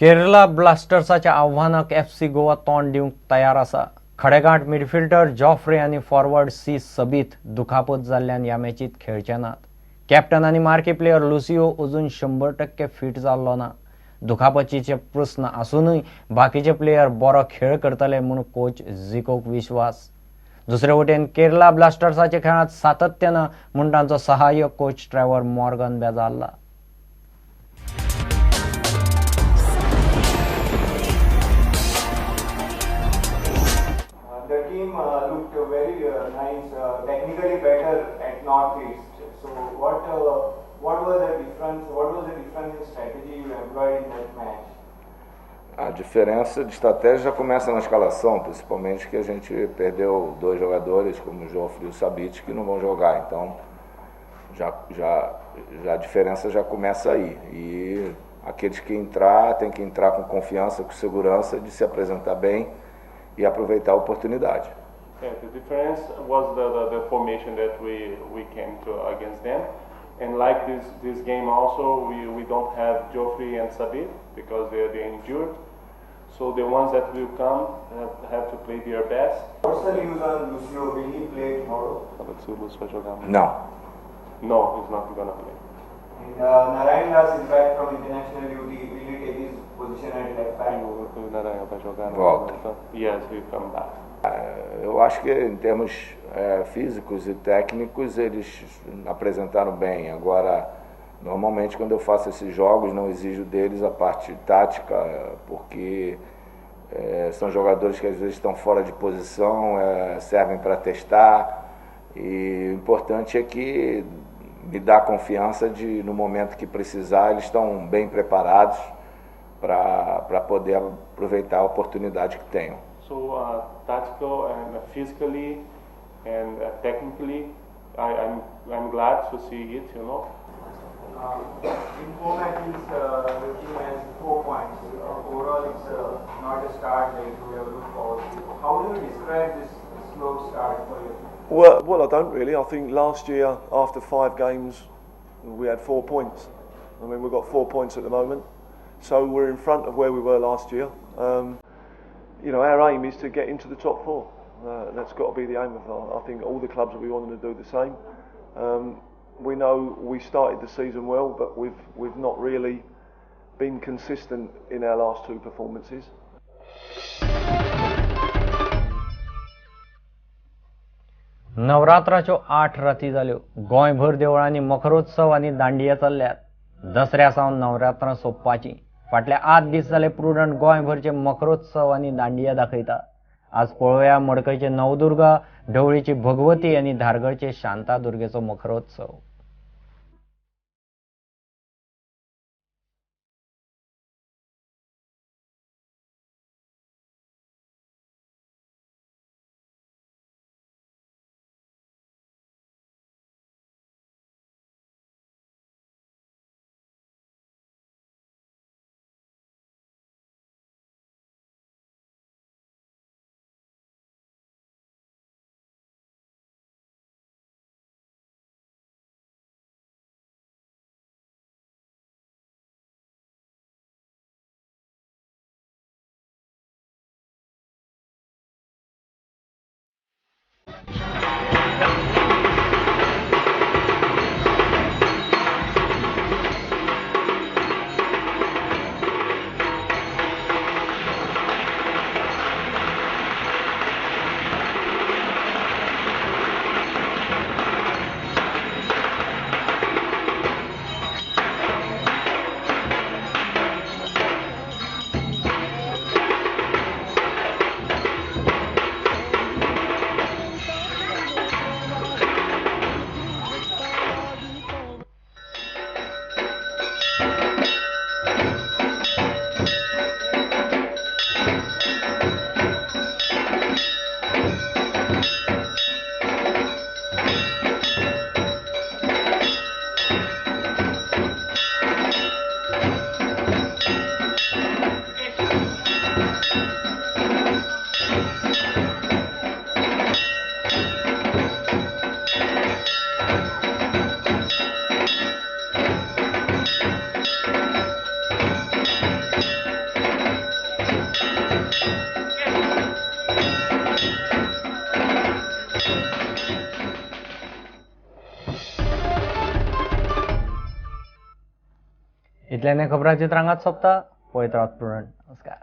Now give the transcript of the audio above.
केरला ब्लास्टर्साच्या आव्हानाक FC गोवा तोंड दिवंक तयार आसा. खडेगांठ मिडफिल्डर जॉफ्रे आनी फॉरवर्ड सी सबीत दुखापत जाल्ल्यान ह्या मॅचीत खेळचे नात. कॅप्टन आनी मार्की प्लेयर लुसियो अजून 100% फिट जाल्लो ना. दुखापतीचे प्रस्न आसूनय बाकीचे प्लेयर बरो खेळ करतले म्हूण कोच झिकोक विश्वास. दुसरे वटेन केरला ब्लास्टर्साच्या खेळांत सातत्य ना म्हूण तांचो सहाय्यक कोच ट्रेवर मॉर्गन बेजारला. The team looked very nice, technically better at Northeast. So what was the difference? What was the difference in strategy you employed in that match? A diferença de estratégia já começa na escalação, principalmente que a gente perdeu dois jogadores, como o Joffre e o Sabit, que não vão jogar. Então, a diferença já começa aí. E aqueles que entrar, tem que entrar com confiança, com segurança, de se apresentar bem e aproveitar a oportunidade. Yeah, the difference was the formation that we came to against them. And like this game also, we don't have Joffre and Sabit because they're injured. So the ones that will come have to play their best. What's the news on Lucio? Will he play tomorrow? Não. No, he's not going to play. And Narayan Das is back from international duty. Will he take his position at left back? Volta. Yes, he'll come back. Eu acho que em termos físicos e técnicos eles apresentaram bem. Agora, normalmente quando eu faço esses jogos não exijo deles a parte tática, porque são jogadores que às vezes estão fora de posição, servem para testar, e o importante é que me dá confiança de no momento que precisar eles estão bem preparados para poder aproveitar a oportunidade que tenham. So tactical and physically and technically, I'm glad to see it, you know. In 4 matches, the team has 4 points. Overall, it's not a start that you have looked forward to. How do you describe this slow start for you? Well, I don't really. I think last year, after 5 games, we had 4 points. I mean, we've got 4 points at the moment. So we're in front of where we were last year. You know, our aim is to get into the top 4. That's got to be the aim of I think all the clubs will be wanting to do the same. We know we started the season well, but we've not really been consistent in our last 2 performances. नवरात्राच्यो 8 राती जाल्यो. गोंयभर देवळांनी मकरोत्सव आनी दांडिया चल्ल्यात. दसऱ्या सावन नवरात्रां सोंपपाची. फाटले 8 दीस जाले प्रुडंट गोंयभरचे मकरोत्सव आनी दांडिया दाखयता. आज पळोवया मडकयचे नवदुर्गा, ढवळीची भगवती आनी धारगळचे शांतादुर्गेचो मकरोत्सव. इतल्याने खबरांची तरंगात सोंपता. पळयत रावत पुरण. नमस्कार.